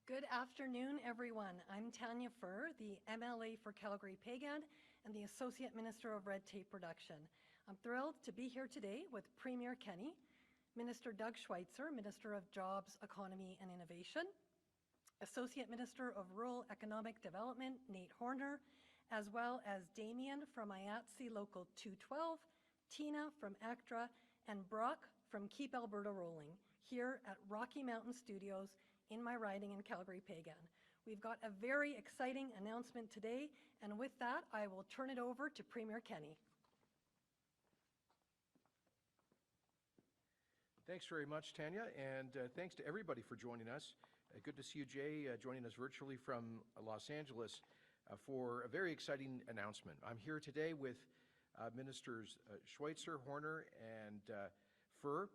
Good afternoon, everyone. I'm Tanya Furr, the MLA for Calgary-Pagand and the Associate Minister of Red Tape Reduction. I'm thrilled to be here today with Premier Kenney, Minister Doug Schweitzer, Minister of Jobs, Economy and Innovation, Associate Minister of Rural Economic Development, Nate Horner, as well as Damien from IATSE Local 212, Tina from ACTRA, and Brock from Keep Alberta Rolling, here at Rocky Mountain Studios in my riding in Calgary-Pagand. We've got a very exciting announcement today, and with that, I will turn it over to Premier Kenney. Thanks very much, Tanya, and thanks to everybody for joining us. Good to see you, Jay, joining us virtually from Los Angeles for a very exciting announcement. I'm here today with Ministers Schweitzer, Horner, and Furr,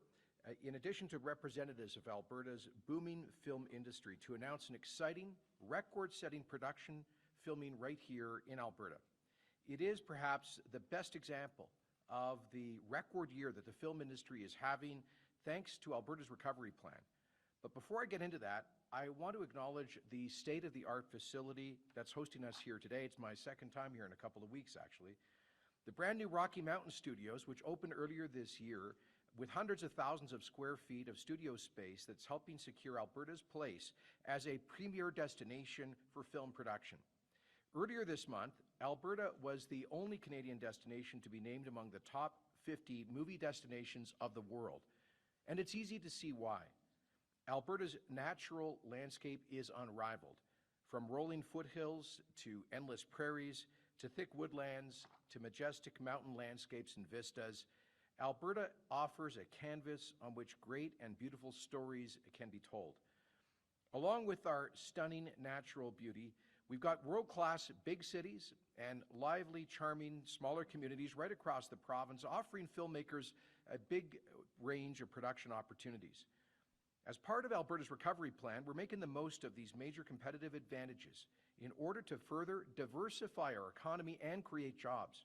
in addition to representatives of Alberta's booming film industry, to announce an exciting, record-setting production filming right here in Alberta. It is perhaps the best example of the record year that the film industry is having thanks to Alberta's recovery plan. But before I get into that, I want to acknowledge the state-of-the-art facility that's hosting us here today. It's my second time here in a couple of weeks, actually. The brand new Rocky Mountain Studios, which opened earlier this year, with hundreds of thousands of square feet of studio space that's helping secure Alberta's place as a premier destination for film production. Earlier this month, Alberta was the only Canadian destination to be named among the top 50 movie destinations of the world. And it's easy to see why. Alberta's natural landscape is unrivaled. From rolling foothills to endless prairies, to thick woodlands, to majestic mountain landscapes and vistas, Alberta offers a canvas on which great and beautiful stories can be told. Along with our stunning natural beauty, we've got world-class big cities and lively, charming, smaller communities right across the province, offering filmmakers a big range of production opportunities. As part of Alberta's recovery plan, we're making the most of these major competitive advantages in order to further diversify our economy and create jobs.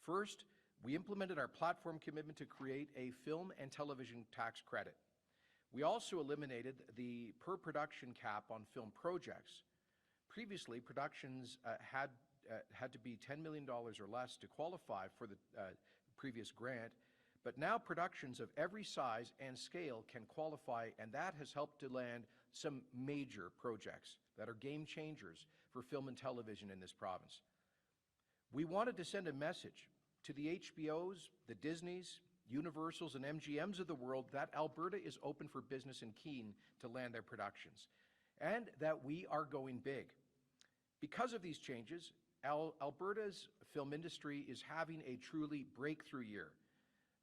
First, we implemented our platform commitment to create a film and television tax credit. We also eliminated the per-production cap on film projects. Previously, productions had to be $10 million or less to qualify for the previous grant, but now productions of every size and scale can qualify, and that has helped to land some major projects that are game changers for film and television in this province. We wanted to send a message to the HBOs, the Disneys, Universals, and MGMs of the world that Alberta is open for business and keen to land their productions, and that we are going big. Because of these changes, Alberta's film industry is having a truly breakthrough year.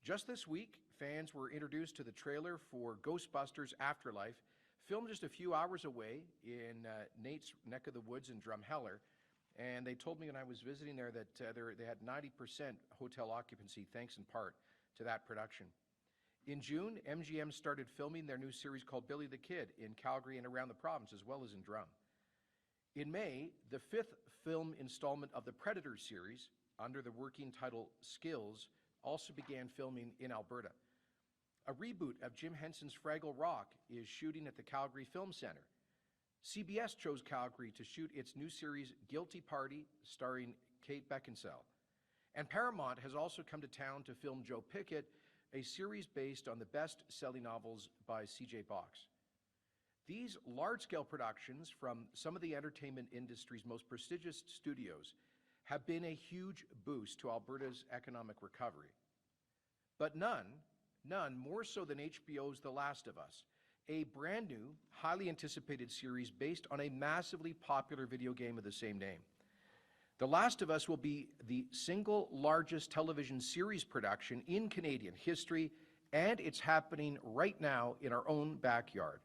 Just this week, fans were introduced to the trailer for Ghostbusters Afterlife, filmed just a few hours away in Nate's neck of the woods in Drumheller. And they told me when I was visiting there that they had 90% hotel occupancy, thanks in part to that production. In June, MGM started filming their new series called Billy the Kid in Calgary and around the province, as well as in Drum. In May, the 5th film installment of the Predator series, under the working title Skills, also began filming in Alberta. A reboot of Jim Henson's Fraggle Rock is shooting at the Calgary Film Centre. CBS chose Calgary to shoot its new series Guilty Party, starring Kate Beckinsale. And Paramount has also come to town to film Joe Pickett, a series based on the best-selling novels by C.J. Box. These large-scale productions from some of the entertainment industry's most prestigious studios have been a huge boost to Alberta's economic recovery. But none more so than HBO's The Last of Us, a brand new, highly anticipated series based on a massively popular video game of the same name. The Last of Us will be the single largest television series production in Canadian history, and it's happening right now in our own backyard.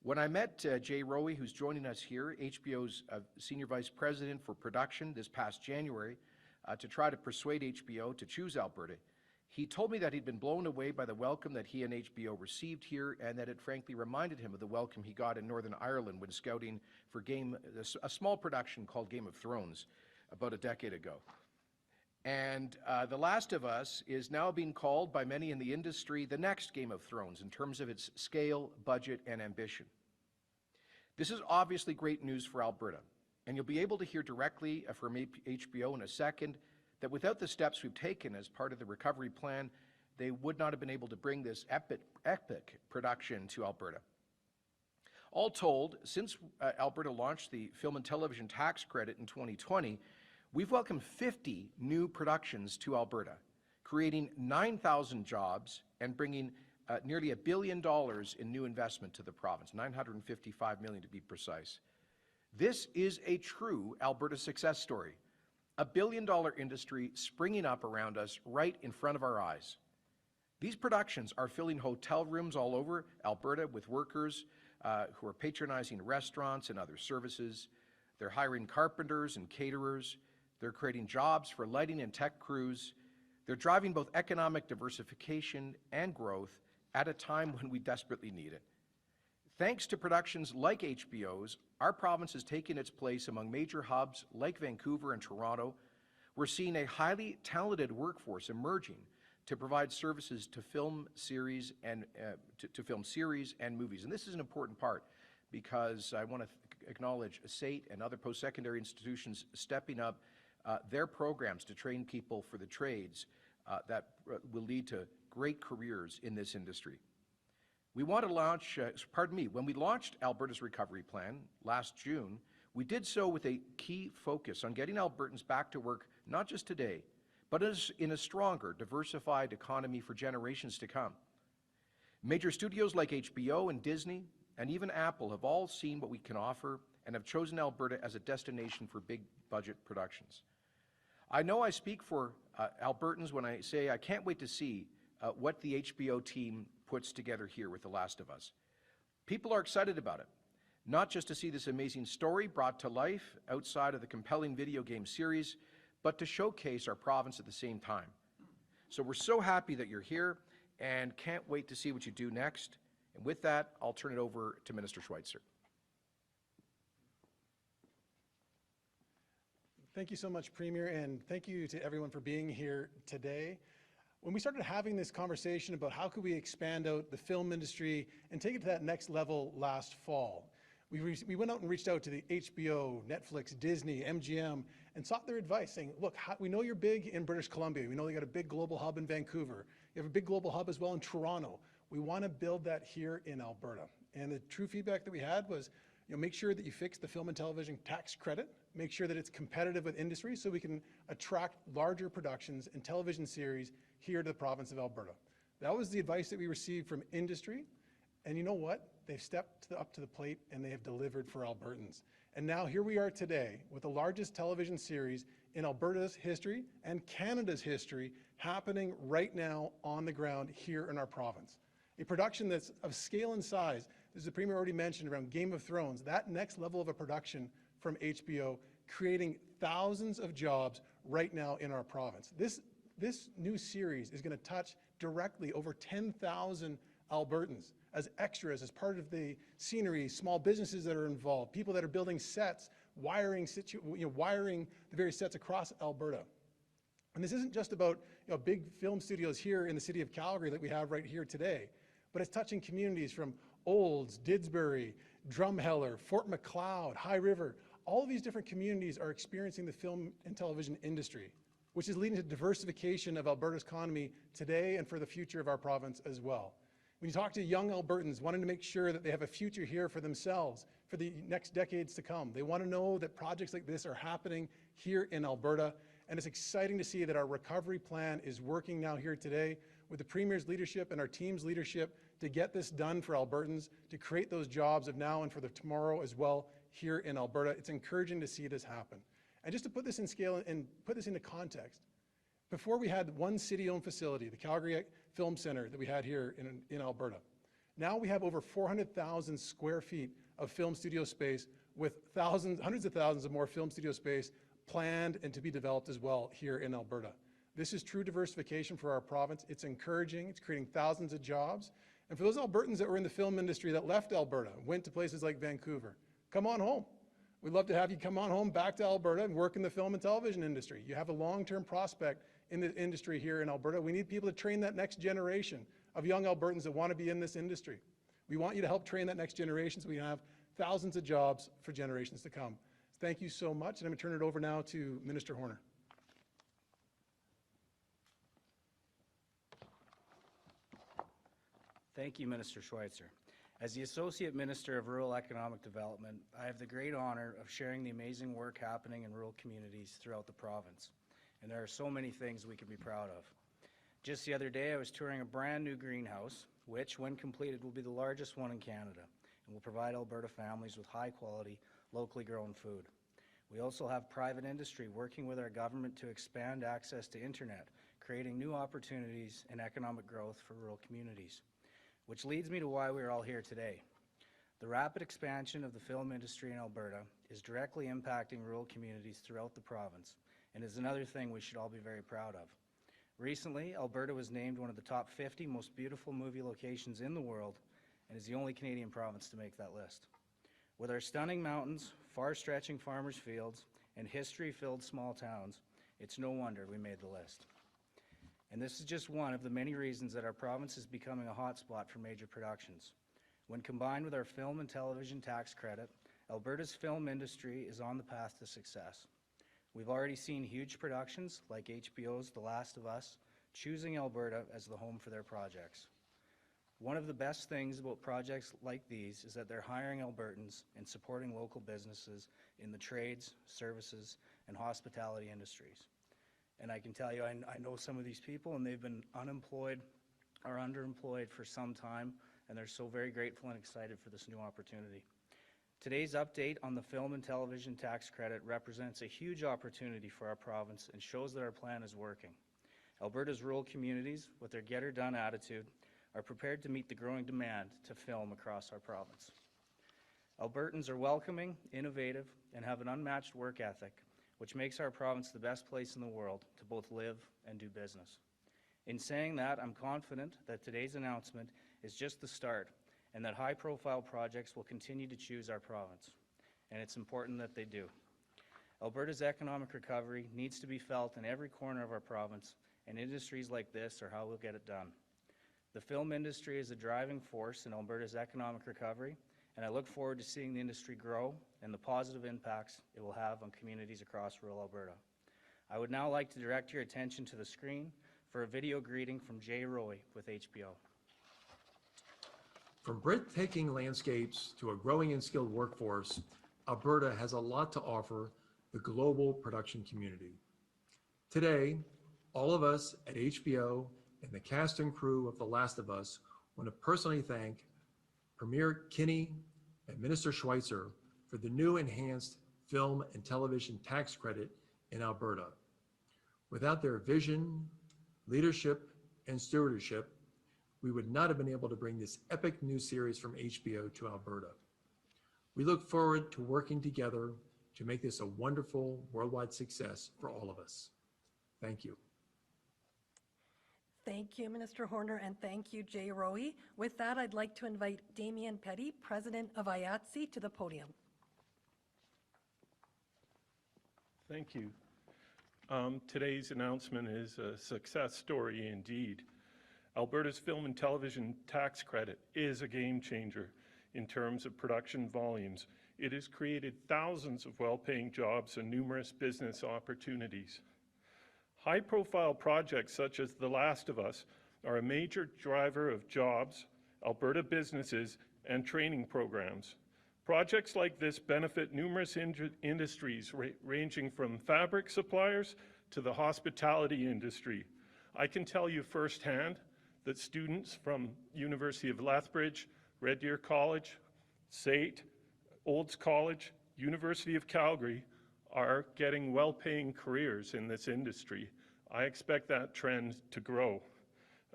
When I met Jay Rowe, who's joining us here, HBO's Senior Vice President for Production this past January, to try to persuade HBO to choose Alberta, he told me that he'd been blown away by the welcome that he and HBO received here, and that it frankly reminded him of the welcome he got in Northern Ireland when scouting for a small production called Game of Thrones about a decade ago. And The Last of Us is now being called by many in the industry the next Game of Thrones in terms of its scale, budget, and ambition. This is obviously great news for Alberta, and you'll be able to hear directly from HBO in a second that without the steps we've taken as part of the recovery plan, they would not have been able to bring this epic production to Alberta. All told, since Alberta launched the Film and Television Tax Credit in 2020, we've welcomed 50 new productions to Alberta, creating 9,000 jobs and bringing nearly $1 billion in new investment to the province, $955 million to be precise. This is a true Alberta success story, a billion-dollar industry springing up around us right in front of our eyes. These productions are filling hotel rooms all over Alberta with workers who are patronizing restaurants and other services. They're hiring carpenters and caterers. They're creating jobs for lighting and tech crews. They're driving both economic diversification and growth at a time when we desperately need it. Thanks to productions like HBO's, our province has taken its place among major hubs like Vancouver and Toronto. We're seeing a highly talented workforce emerging to provide services to film series and movies. And this is an important part because I want to acknowledge SAIT and other post-secondary institutions stepping up their programs to train people for the trades that will lead to great careers in this industry. We want to launch, when we launched Alberta's recovery plan last June, we did so with a key focus on getting Albertans back to work, not just today, but in a stronger, diversified economy for generations to come. Major studios like HBO and Disney and even Apple have all seen what we can offer and have chosen Alberta as a destination for big budget productions. I know I speak for Albertans when I say I can't wait to see what the HBO team puts together here with The Last of Us. People are excited about it, not just to see this amazing story brought to life outside of the compelling video game series, but to showcase our province at the same time. So we're so happy that you're here and can't wait to see what you do next. And with that, I'll turn it over to Minister Schweitzer. Thank you so much, Premier, and thank you to everyone for being here today. When we started having this conversation about how could we expand out the film industry and take it to that next level last fall, we went out and reached out to the HBO, Netflix, Disney, MGM, and sought their advice, saying, look, we know you're big in British Columbia. We know you got a big global hub in Vancouver. You have a big global hub as well in Toronto. We want to build that here in Alberta. And the true feedback that we had was, make sure that you fix the film and television tax credit, make sure that it's competitive with industry so we can attract larger productions and television series here to the province of Alberta. That was the advice that we received from industry. And you know what? They've stepped up to the plate and they have delivered for Albertans. And now here we are today with the largest television series in Alberta's history and Canada's history happening right now on the ground here in our province. A production that's of scale and size, as the Premier already mentioned around Game of Thrones, that next level of a production from HBO, creating thousands of jobs right now in our province. This new series is going to touch directly over 10,000 Albertans as extras, as part of the scenery, small businesses that are involved, people that are building sets, wiring the various sets across Alberta. And this isn't just about big film studios here in the city of Calgary that we have right here today, but it's touching communities from Olds, Didsbury, Drumheller, Fort Macleod, High River. All of these different communities are experiencing the film and television industry, which is leading to diversification of Alberta's economy today and for the future of our province as well. When you talk to young Albertans wanting to make sure that they have a future here for themselves for the next decades to come, they want to know that projects like this are happening here in Alberta. And it's exciting to see that our recovery plan is working now here today with the Premier's leadership and our team's leadership to get this done for Albertans, to create those jobs of now and for the tomorrow as well here in Alberta. It's encouraging to see this happen. And just to put this in scale and put this into context, before we had one city-owned facility, the Calgary Film Center that we had here in Alberta. Now we have over 400,000 square feet of film studio space with hundreds of thousands of more film studio space planned and to be developed as well here in Alberta. This is true diversification for our province. It's encouraging, it's creating thousands of jobs. And for those Albertans that were in the film industry that left Alberta, went to places like Vancouver, come on home. We'd love to have you come on home back to Alberta and work in the film and television industry. You have a long-term prospect in the industry here in Alberta. We need people to train that next generation of young Albertans that want to be in this industry. We want you to help train that next generation so we have thousands of jobs for generations to come. Thank you so much, and I'm going to turn it over now to Minister Horner. Thank you, Minister Schweitzer. As the Associate Minister of Rural Economic Development, I have the great honor of sharing the amazing work happening in rural communities throughout the province. And there are so many things we can be proud of. Just the other day, I was touring a brand new greenhouse, which, when completed, will be the largest one in Canada and will provide Alberta families with high-quality, locally grown food. We also have private industry working with our government to expand access to internet, creating new opportunities and economic growth for rural communities. Which leads me to why we are all here today. The rapid expansion of the film industry in Alberta is directly impacting rural communities throughout the province and is another thing we should all be very proud of. Recently, Alberta was named one of the top 50 most beautiful movie locations in the world and is the only Canadian province to make that list. With our stunning mountains, far-stretching farmers' fields, and history-filled small towns, it's no wonder we made the list. And this is just one of the many reasons that our province is becoming a hotspot for major productions. When combined with our film and television tax credit, Alberta's film industry is on the path to success. We've already seen huge productions like HBO's The Last of Us choosing Alberta as the home for their projects. One of the best things about projects like these is that they're hiring Albertans and supporting local businesses in the trades, services, and hospitality industries. And I can tell you, I know some of these people, and they've been unemployed or underemployed for some time, and they're so very grateful and excited for this new opportunity. Today's update on the film and television tax credit represents a huge opportunity for our province and shows that our plan is working. Alberta's rural communities, with their get-her-done attitude, are prepared to meet the growing demand to film across our province. Albertans are welcoming, innovative, and have an unmatched work ethic, which makes our province the best place in the world to both live and do business. In saying that, I'm confident that today's announcement is just the start and that high-profile projects will continue to choose our province, and it's important that they do. Alberta's economic recovery needs to be felt in every corner of our province, and industries like this are how we'll get it done. The film industry is a driving force in Alberta's economic recovery, and I look forward to seeing the industry grow and the positive impacts it will have on communities across rural Alberta. I would now like to direct your attention to the screen for a video greeting from Jay Roy with HBO. From breathtaking landscapes to a growing and skilled workforce, Alberta has a lot to offer the global production community. Today, all of us at HBO and the cast and crew of The Last of Us want to personally thank Premier Kenney and Minister Schweitzer for the new enhanced film and television tax credit in Alberta. Without their vision, leadership, and stewardship, we would not have been able to bring this epic new series from HBO to Alberta. We look forward to working together to make this a wonderful worldwide success for all of us. Thank you. Thank you, Minister Horner, and thank you, Jay Roy. With that, I'd like to invite Damien Petty, President of IATSE, to the podium. Thank you. Today's announcement is a success story indeed. Alberta's film and television tax credit is a game changer in terms of production volumes. It has created thousands of well-paying jobs and numerous business opportunities. High-profile projects such as The Last of Us are a major driver of jobs, Alberta businesses, and training programs. Projects like this benefit numerous industries ranging from fabric suppliers to the hospitality industry. I can tell you firsthand that students from University of Lethbridge, Red Deer College, SAIT, Olds College, University of Calgary are getting well-paying careers in this industry. I expect that trend to grow.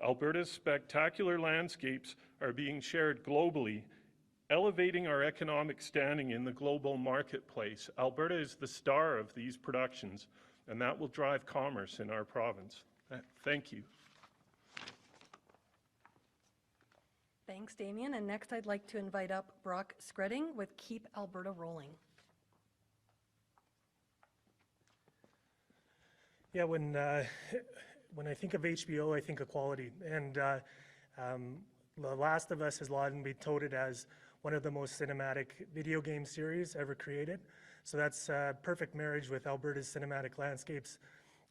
Alberta's spectacular landscapes are being shared globally, elevating our economic standing in the global marketplace. Alberta is the star of these productions, and that will drive commerce in our province. Thank you. Thanks, Damien. And next, I'd like to invite up Brock Skredding with Keep Alberta Rolling. Yeah, when I think of HBO, I think of quality. And The Last of Us has long been touted as one of the most cinematic video game series ever created. So that's a perfect marriage with Alberta's cinematic landscapes,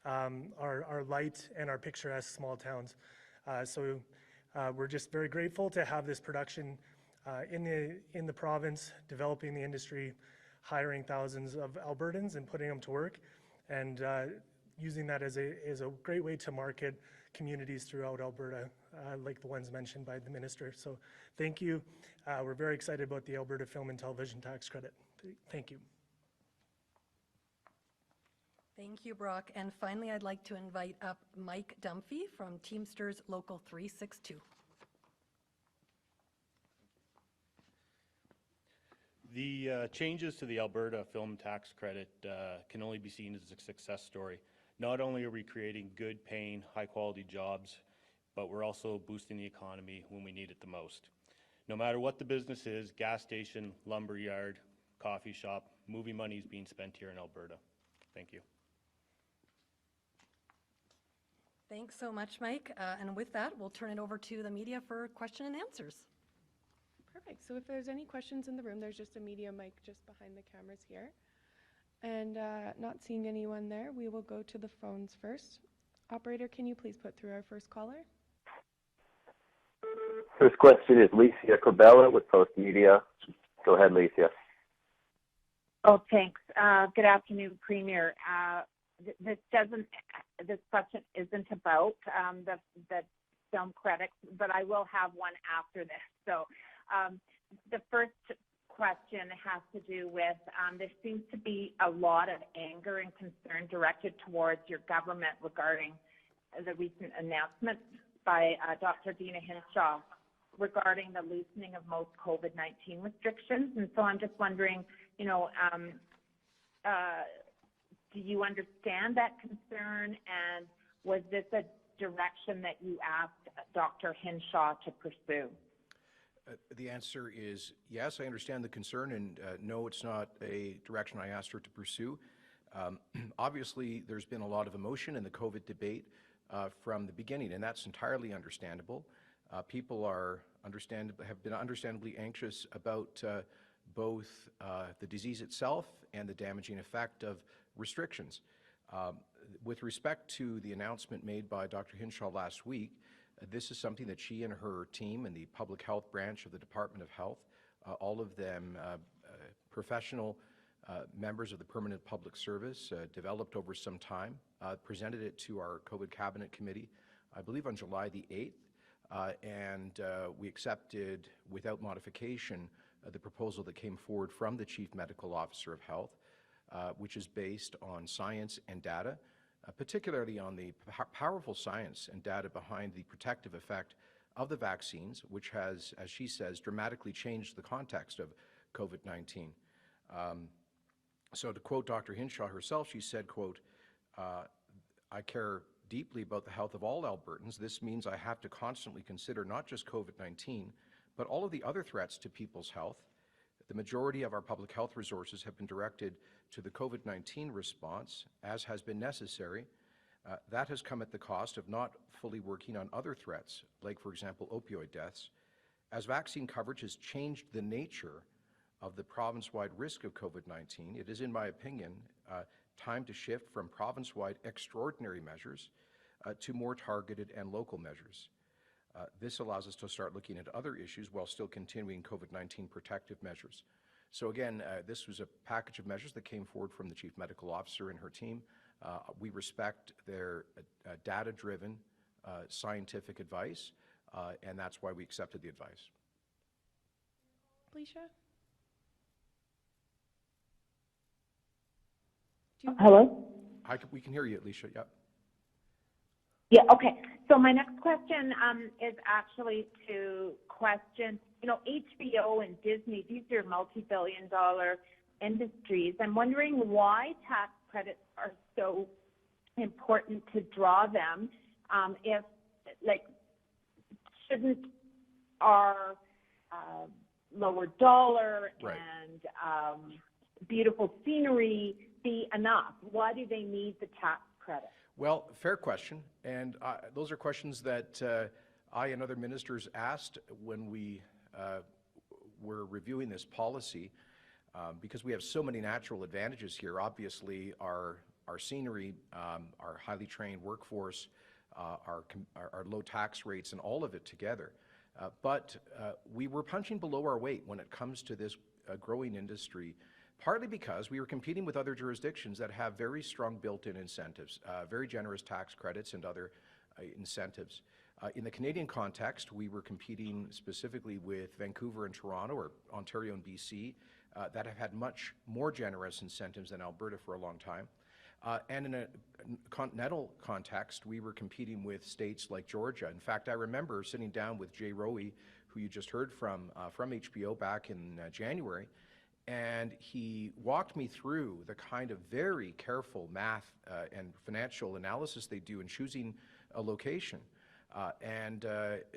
our light and our picturesque small towns. We're just very grateful to have this production in the province, developing the industry, hiring thousands of Albertans and putting them to work, and using that as a great way to market communities throughout Alberta, like the ones mentioned by the minister. So thank you. We're very excited about the Alberta Film and Television Tax Credit. Thank you. Thank you, Brock. And finally, I'd like to invite up Mike Dunphy from Teamsters Local 362. The changes to the Alberta Film Tax Credit can only be seen as a success story. Not only are we creating good paying, high quality jobs, but we're also boosting the economy when we need it the most. No matter what the business is, gas station, lumber yard, coffee shop, movie money is being spent here in Alberta. Thank you. Thanks so much, Mike. And with that, we'll turn it over to the media for question and answers. Perfect. So if there's any questions in the room, there's just a media mic just behind the cameras here. And not seeing anyone there, we will go to the phones first. Operator, can you please put through our first caller? First question is Licia Corbella with Post Media. Go ahead, Licia. Oh, thanks. Good afternoon, Premier. This question isn't about the film credits, but I will have one after this. So the first question has to do with there seems to be a lot of anger and concern directed towards your government regarding the recent announcement by Dr. Dina Hinshaw regarding the loosening of most COVID-19 restrictions. And so I'm just wondering, do you understand that concern, and was this a direction that you asked Dr. Hinshaw to pursue? The answer is yes, I understand the concern, and no, it's not a direction I asked her to pursue. Obviously, there's been a lot of emotion in the COVID debate from the beginning, and that's entirely understandable. People have been understandably anxious about both the disease itself and the damaging effect of restrictions. With respect to the announcement made by Dr. Hinshaw last week, this is something that she and her team in the public health branch of the Department of Health, all of them professional members of the Permanent Public Service, developed over some time, presented it to our COVID Cabinet Committee, I believe on July the 8th, and we accepted without modification the proposal that came forward from the Chief Medical Officer of Health, which is based on science and data, particularly on the powerful science and data behind the protective effect of the vaccines, which has, as she says, dramatically changed the context of COVID-19. So to quote Dr. Hinshaw herself, she said, quote, I care deeply about the health of all Albertans. This means I have to constantly consider not just COVID-19, but all of the other threats to people's health. The majority of our public health resources have been directed to the COVID-19 response, as has been necessary. That has come at the cost of not fully working on other threats, like, for example, opioid deaths. As vaccine coverage has changed the nature of the province-wide risk of COVID-19, it is, in my opinion, time to shift from province-wide extraordinary measures to more targeted and local measures. This allows us to start looking at other issues while still continuing COVID-19 protective measures. So again, this was a package of measures that came forward from the Chief Medical Officer and her team. We respect their data-driven scientific advice, and that's why we accepted the advice. Alicia? Hello? We can hear you, Alicia. Yeah. Yeah, okay. So my next question is actually to question, HBO and Disney, these are multi-billion-dollar industries. I'm wondering why tax credits are so important to draw them. Shouldn't our lower dollar and beautiful scenery be enough? Why do they need the tax credit? Well, fair question, and those are questions that I and other ministers asked when we we're reviewing this policy because we have so many natural advantages here. Obviously, our scenery, our highly trained workforce, our low tax rates, and all of it together. But we were punching below our weight when it comes to this growing industry, partly because we were competing with other jurisdictions that have very strong built-in incentives, very generous tax credits and other incentives. In the Canadian context, we were competing specifically with Vancouver and Toronto, or Ontario and BC, that have had much more generous incentives than Alberta for a long time. And in a continental context, we were competing with states like Georgia. In fact, I remember sitting down with Jay Rowe, who you just heard from HBO back in January, and he walked me through the kind of very careful math and financial analysis they do in choosing a location, and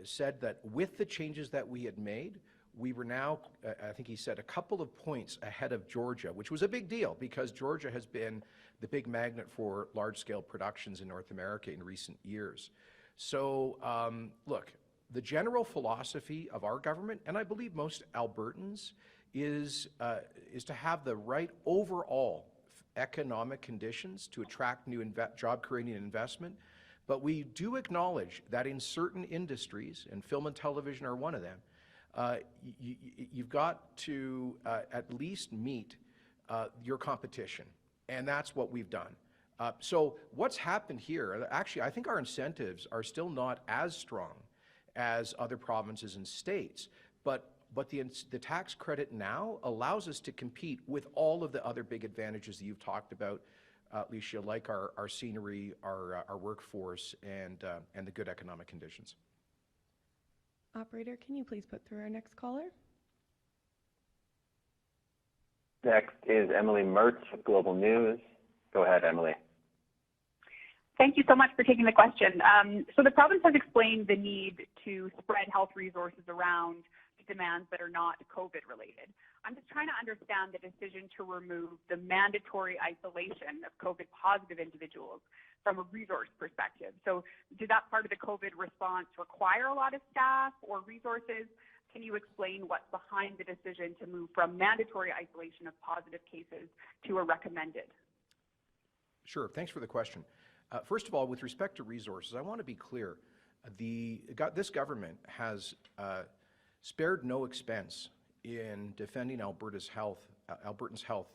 said that with the changes that we had made, we were now, I think he said, a couple of points ahead of Georgia, which was a big deal because Georgia has been the big magnet for large-scale productions in North America in recent years. So, look, the general philosophy of our government, and I believe most Albertans, is to have the right overall economic conditions to attract new job-creating investment. But we do acknowledge that in certain industries, and film and television are one of them, you've got to at least meet your competition, and that's what we've done. So what's happened here, actually, I think our incentives are still not as strong as other provinces and states, but the tax credit now allows us to compete with all of the other big advantages that you've talked about, Alicia, like our scenery, our workforce, and the good economic conditions. Operator, can you please put through our next caller? Next is Emily Mertz with Global News. Go ahead, Emily. Thank you so much for taking the question. So the province has explained the need to spread health resources around to demands that are not COVID related. I'm just trying to understand the decision to remove the mandatory isolation of COVID positive individuals from a resource perspective. So did that part of the COVID response require a lot of staff or resources? Can you explain what's behind the decision to move from mandatory isolation of positive cases to a recommended? Sure, thanks for the question. First of all, with respect to resources, I want to be clear. This government has spared no expense in defending Albertans' health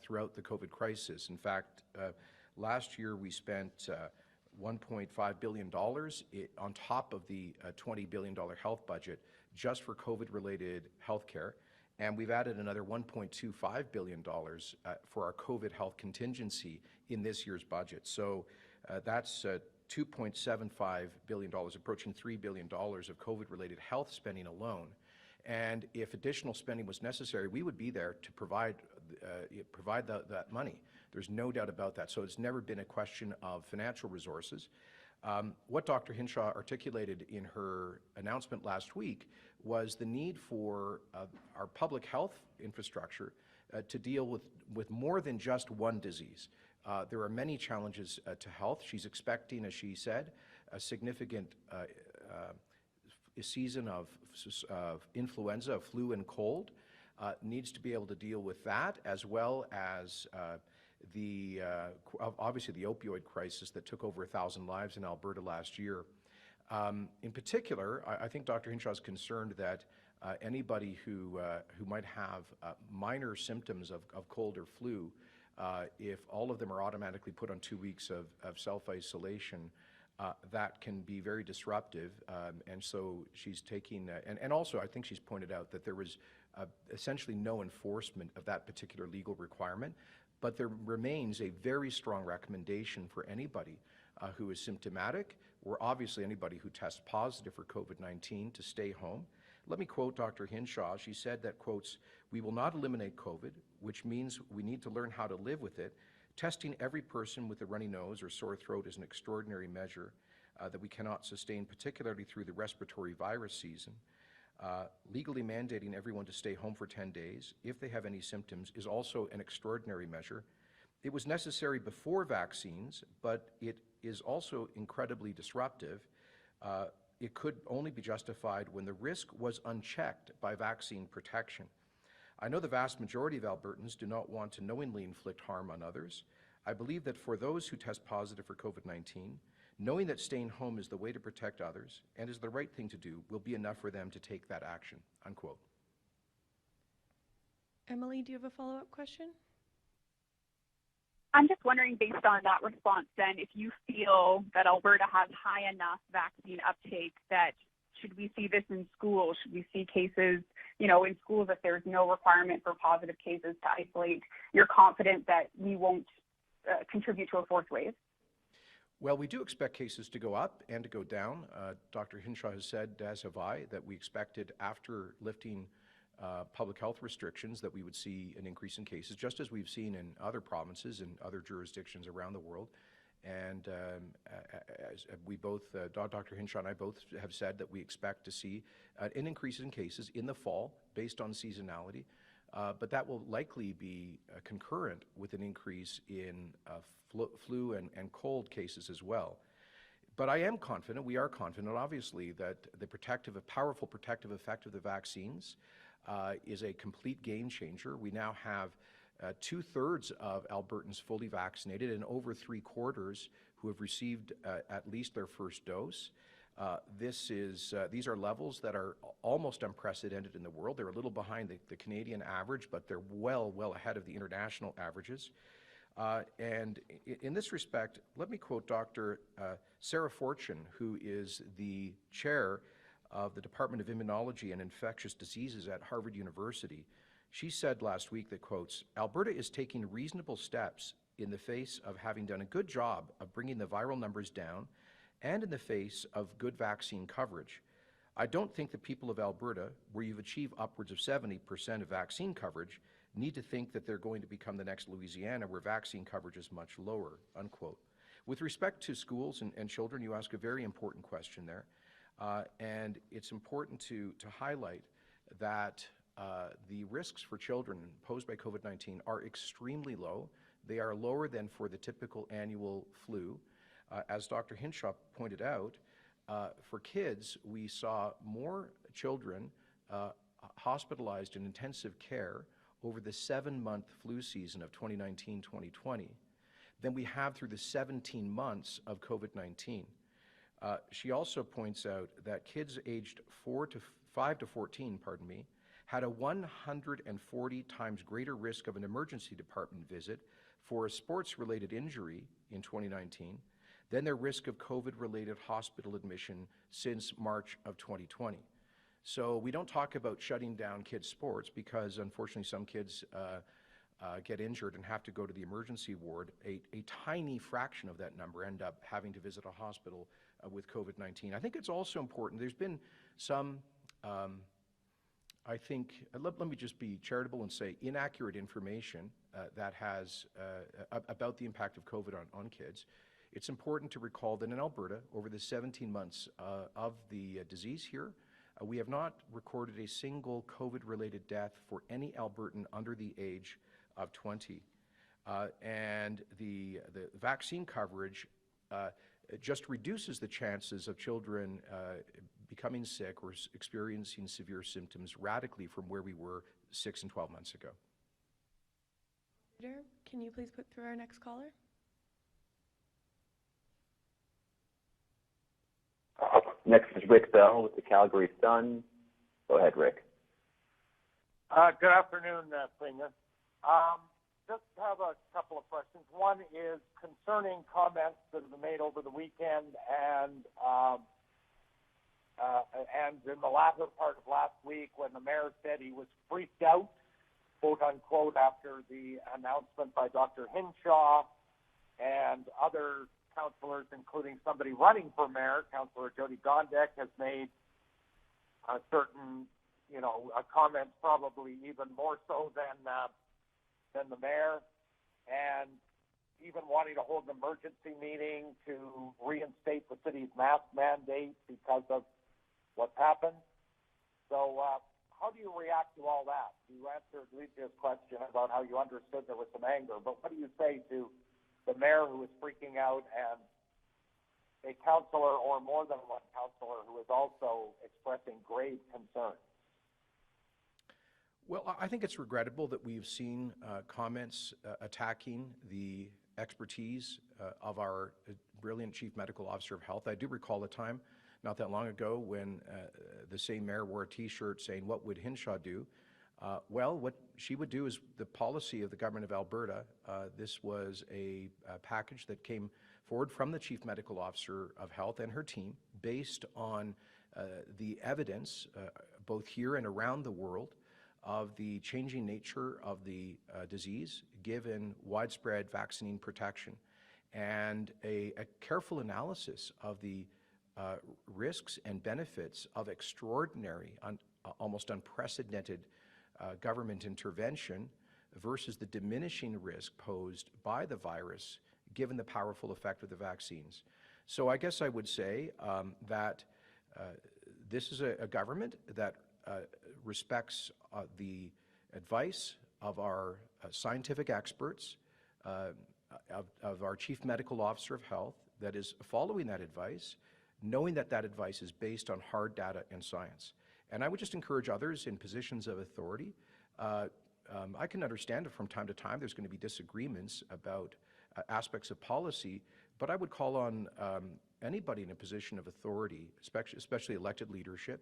throughout the COVID crisis. In fact, last year we spent $1.5 billion on top of the $20 billion health budget just for COVID-related health care. And we've added another $1.25 billion for our COVID health contingency in this year's budget. So that's $2.75 billion, approaching $3 billion of COVID-related health spending alone. And if additional spending was necessary, we would be there to provide that money. There's no doubt about that. So it's never been a question of financial resources. What Dr. Hinshaw articulated in her announcement last week was the need for our public health infrastructure to deal with more than just one disease. There are many challenges to health. She's expecting, as she said, a significant season of influenza, flu and cold, needs to be able to deal with that, as well as obviously the opioid crisis that took over 1,000 lives in Alberta last year. In particular, I think Dr. Hinshaw is concerned that anybody who might have minor symptoms of cold or flu, if all of them are automatically put on 2 weeks of self-isolation, that can be very disruptive, and so she's taking, and also I think she's pointed out that there was essentially no enforcement of that particular legal requirement, but there remains a very strong recommendation for anybody who is symptomatic, or obviously anybody who tests positive for COVID-19 to stay home. Let me quote Dr. Hinshaw. She said that, quotes, "We will not eliminate COVID, which means we need to learn how to live with it. Testing every person with a runny nose or sore throat is an extraordinary measure that we cannot sustain, particularly through the respiratory virus season. Legally mandating everyone to stay home for 10 days if they have any symptoms is also an extraordinary measure. It was necessary before vaccines, but it is also incredibly disruptive. It could only be justified when the risk was unchecked by vaccine protection. I know the vast majority of Albertans do not want to knowingly inflict harm on others. I believe that for those who test positive for COVID-19, knowing that staying home is the way to protect others and is the right thing to do will be enough for them to take that action, unquote. Emily, do you have a follow-up question? I'm just wondering, based on that response then, if you feel that Alberta has high enough vaccine uptake that should we see this in schools? Should we see cases, in schools if there's no requirement for positive cases to isolate? You're confident that we won't contribute to a fourth wave? Well, we do expect cases to go up and to go down. Dr. Hinshaw has said, as have I, that we expected after lifting public health restrictions that we would see an increase in cases, just as we've seen in other provinces and other jurisdictions around the world. And as we both, Dr. Hinshaw and I both have said that we expect to see an increase in cases in the fall based on seasonality, but that will likely be concurrent with an increase in flu and cold cases as well. But I am confident, we are confident obviously, that the powerful protective effect of the vaccines is a complete game changer. We now have 2/3 of Albertans fully vaccinated and over 3/4 who have received at least their first dose. These are levels that are almost unprecedented in the world. They're a little behind the Canadian average, but they're well ahead of the international averages. And in this respect, let me quote Dr. Sarah Fortune, who is the chair of the Department of Immunology and Infectious Diseases at Harvard University. She said last week that, quotes, "Alberta is taking reasonable steps in the face of having done a good job of bringing the viral numbers down and in the face of good vaccine coverage. I don't think the people of Alberta, where you've achieved upwards of 70% of vaccine coverage, need to think that they're going to become the next Louisiana, where vaccine coverage is much lower," unquote. With respect to schools and children, you ask a very important question there. And it's important to highlight that the risks for children posed by COVID-19 are extremely low. They are lower than for the typical annual flu. As Dr. Hinshaw pointed out, for kids, we saw more children hospitalized in intensive care over the 7-month flu season of 2019-2020 than we have through the 17 months of COVID-19. She also points out that kids aged 5 to 14, had a 140 times greater risk of an emergency department visit for a sports-related injury in 2019 than their risk of COVID-related hospital admission since March of 2020. So we don't talk about shutting down kids' sports because unfortunately some kids get injured and have to go to the emergency ward. A tiny fraction of that number end up having to visit a hospital with COVID-19. I think it's also important, there's been some, I think, let me just be charitable and say inaccurate information that has about the impact of COVID on kids. It's important to recall that in Alberta, over the 17 months of the disease here, we have not recorded a single COVID-related death for any Albertan under the age of 20. And the vaccine coverage just reduces the chances of children becoming sick or experiencing severe symptoms radically from where we were 6 and 12 months ago. Can you please put through our next caller? Next is Rick Bell with the Calgary Sun. Go ahead, Rick. Good afternoon, Premier. Just have a couple of questions. One is concerning comments that have been made over the weekend and in the latter part of last week when the mayor said he was freaked out, quote unquote, after the announcement by Dr. Hinshaw and other councillors, including somebody running for mayor, Councillor Jody Gondek, has made certain, comments probably even more so than the mayor, and even wanting to hold an emergency meeting to reinstate the city's mask mandate because of what's happened. So how do you react to all that? You answered Lydia's question about how you understood there was some anger, but what do you say to the mayor who is freaking out and a councillor or more than one councillor who is also expressing grave concern? Well, I think it's regrettable that we've seen comments attacking the expertise of our brilliant Chief Medical Officer of Health. I do recall a time not that long ago when the same mayor wore a T-shirt saying, "What would Hinshaw do?" Well, what she would do is the policy of the government of Alberta. This was a package that came forward from the Chief Medical Officer of Health and her team based on the evidence, both here and around the world, of the changing nature of the disease given widespread vaccine protection, and a careful analysis of the risks and benefits of extraordinary, almost unprecedented government intervention versus the diminishing risk posed by the virus given the powerful effect of the vaccines. So I guess I would say that this is a government that respects the advice of our scientific experts, of our Chief Medical Officer of Health, that is following that advice, knowing that that advice is based on hard data and science. And I would just encourage others in positions of authority. I can understand that from time to time there's going to be disagreements about aspects of policy, but I would call on anybody in a position of authority, especially elected leadership,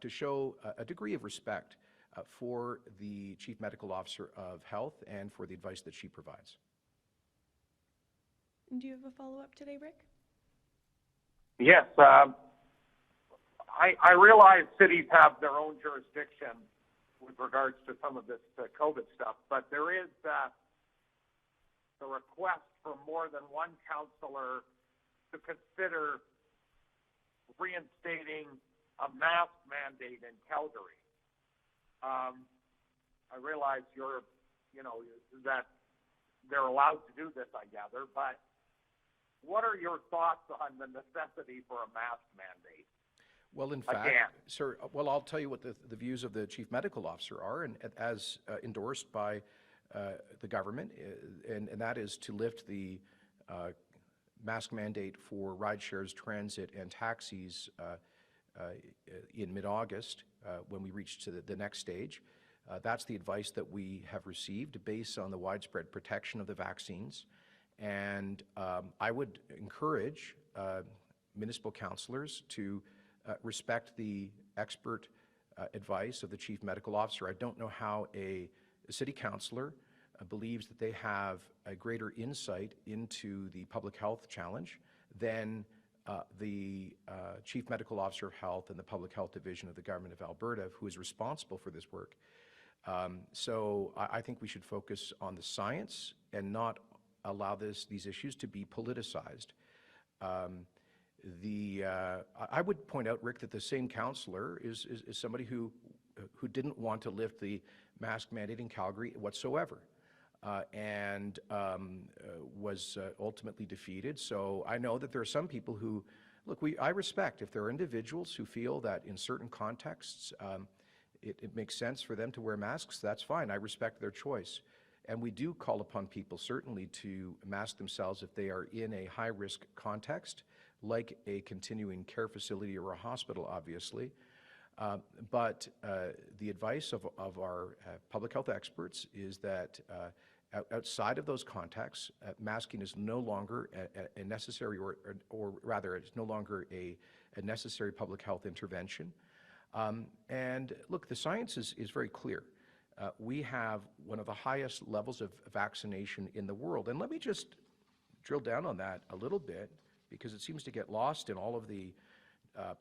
to show a degree of respect for the Chief Medical Officer of Health and for the advice that she provides. Do you have a follow-up today, Rick? Yes. I realize cities have their own jurisdiction with regards to some of this COVID stuff, but there is the request from more than one councillor to consider reinstating a mask mandate in Calgary. I realize that they're allowed to do this, I gather, but what are your thoughts on the necessity for a mask mandate? Well, in fact, sir, well, I'll tell you what the views of the Chief Medical Officer are, and as endorsed by the government, and that is to lift the mask mandate for ride shares, transit, and taxis in mid-August when we reach to the next stage. That's the advice that we have received based on the widespread protection of the vaccines. And I would encourage municipal councillors to respect the expert advice of the Chief Medical Officer. I don't know how a city councillor believes that they have a greater insight into the public health challenge than the Chief Medical Officer of Health and the Public Health Division of the Government of Alberta, who is responsible for this work. So I think we should focus on the science and not allow these issues to be politicized. I would point out, Rick, that the same councillor is somebody who didn't want to lift the mask mandate in Calgary whatsoever, and was ultimately defeated. So I know that there are some people who, look, I respect if there are individuals who feel that in certain contexts it makes sense for them to wear masks, that's fine. I respect their choice. And we do call upon people certainly to mask themselves if they are in a high-risk context, like a continuing care facility or a hospital, obviously. But the advice of our public health experts is that outside of those contexts, masking is no longer a necessary, or rather, it's no longer a necessary public health intervention. And look, the science is very clear. We have one of the highest levels of vaccination in the world. And let me just drill down on that a little bit, because it seems to get lost in all of the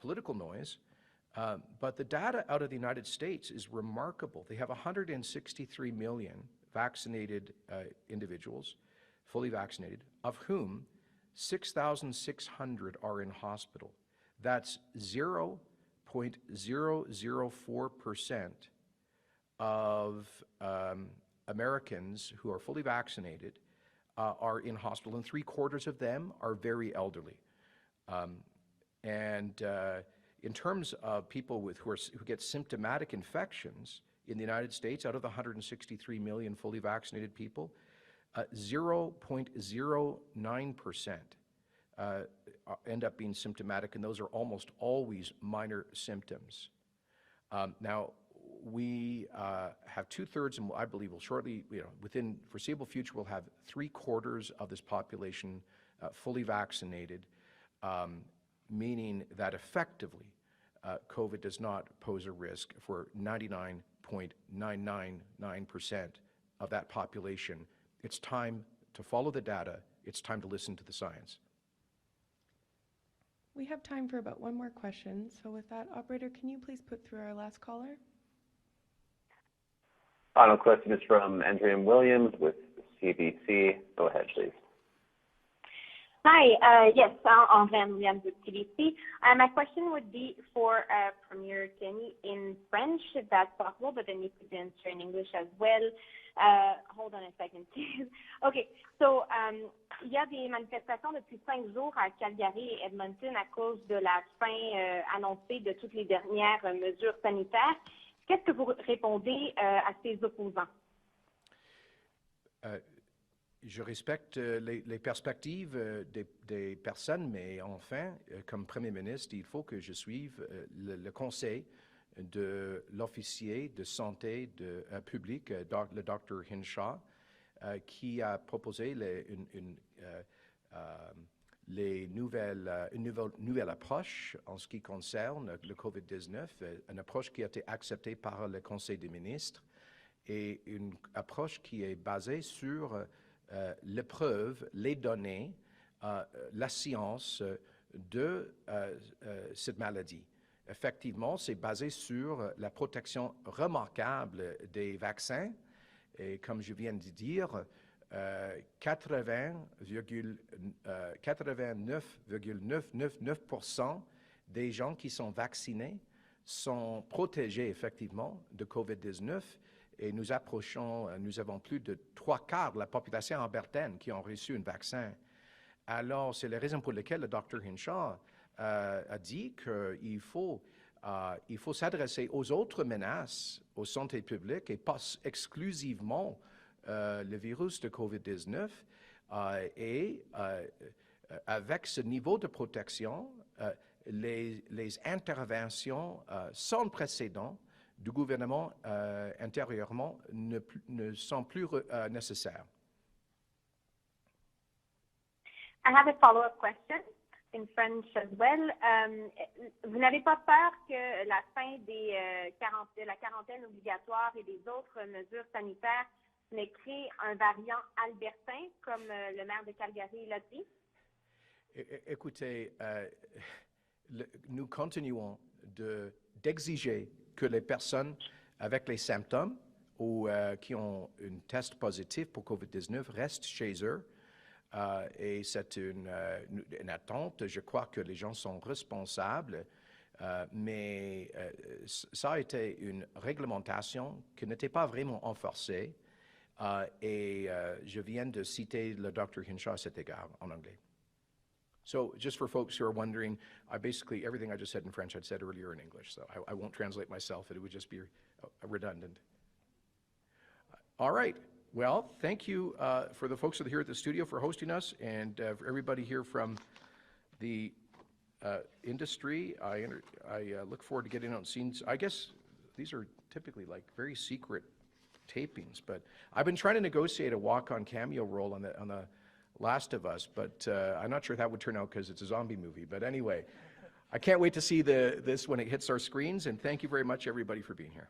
political noise. But the data out of the United States is remarkable. They have 163 million vaccinated individuals, fully vaccinated, of whom 6,600 are in hospital. That's 0.004% of Americans who are fully vaccinated are in hospital, and 3/4 of them are very elderly. In terms of people who get symptomatic infections in the United States, out of the 163 million fully vaccinated people, 0.09% end up being symptomatic, and those are almost always minor symptoms. Now, we have 2/3, and I believe will shortly, within foreseeable future, we'll have 3/4 of this population fully vaccinated, meaning that effectively COVID does not pose a risk for 99.999% of that population. It's time to follow the data. It's time to listen to the science. We have time for about one more question. So with that, operator, can you please put through our last caller? Final question is from Andrea Williams with CBC. Go ahead, please. Hi, yes, Andrea Williams with CBC. My question would be for Premier Kenney in French, if that's possible, but then you could answer in English as well. Hold on a second, please. Okay, so il y a des manifestations depuis 5 jours à Calgary et Edmonton à cause de la fin annoncée de toutes les dernières mesures sanitaires. Qu'est-ce que vous répondez à ces opposants? Je respecte les perspectives des personnes, mais enfin, comme Premier ministre, il faut que je suive le conseil de l'officier de santé publique, le Dr. Hinshaw, qui a proposé une nouvelle approche en ce qui concerne le COVID-19, une approche qui a été acceptée par le Conseil des ministres et une approche qui est basée sur les preuves, les données, la science de cette maladie. Effectivement, c'est basé sur la protection remarquable des vaccins. Et comme je viens de dire, 89,999% des gens qui sont vaccinés sont protégés effectivement de COVID-19. Et nous avons plus de 3/4 de la population albertaine qui ont reçu un vaccin. Alors, c'est la raison pour laquelle le Dr. Hinshaw a dit qu'il faut s'adresser aux autres menaces aux santé publique et pas exclusivement le virus de COVID-19. Et avec ce niveau de protection, les interventions sans précédent du gouvernement intérieurement ne sont plus nécessaires. I have a follow-up question in French as well. Vous n'avez pas peur que la fin de la quarantaine obligatoire et des autres mesures sanitaires n'ait créé un variant albertain, comme le maire de Calgary l'a dit? Écoutez, nous continuons d'exiger que les personnes avec les symptômes ou qui ont un test positif pour COVID-19 restent chez eux. Et c'est une attente. Je crois que les gens sont responsables, mais ça a été une réglementation qui n'était pas vraiment enforcée. Et je viens de citer le Dr. Hinshaw à cet égard en anglais. So just for folks who are wondering, basically everything I just said in French I'd said earlier in English, so I won't translate myself. It would just be redundant. All right. Well, thank you for the folks that are here at the studio for hosting us, and for everybody here from the industry. I look forward to getting out and seeing. I guess these are typically like very secret tapings, but I've been trying to negotiate a walk-on cameo role on the Last of Us, but I'm not sure that would turn out because it's a zombie movie. But anyway, I can't wait to see this when it hits our screens, and thank you very much, everybody, for being here.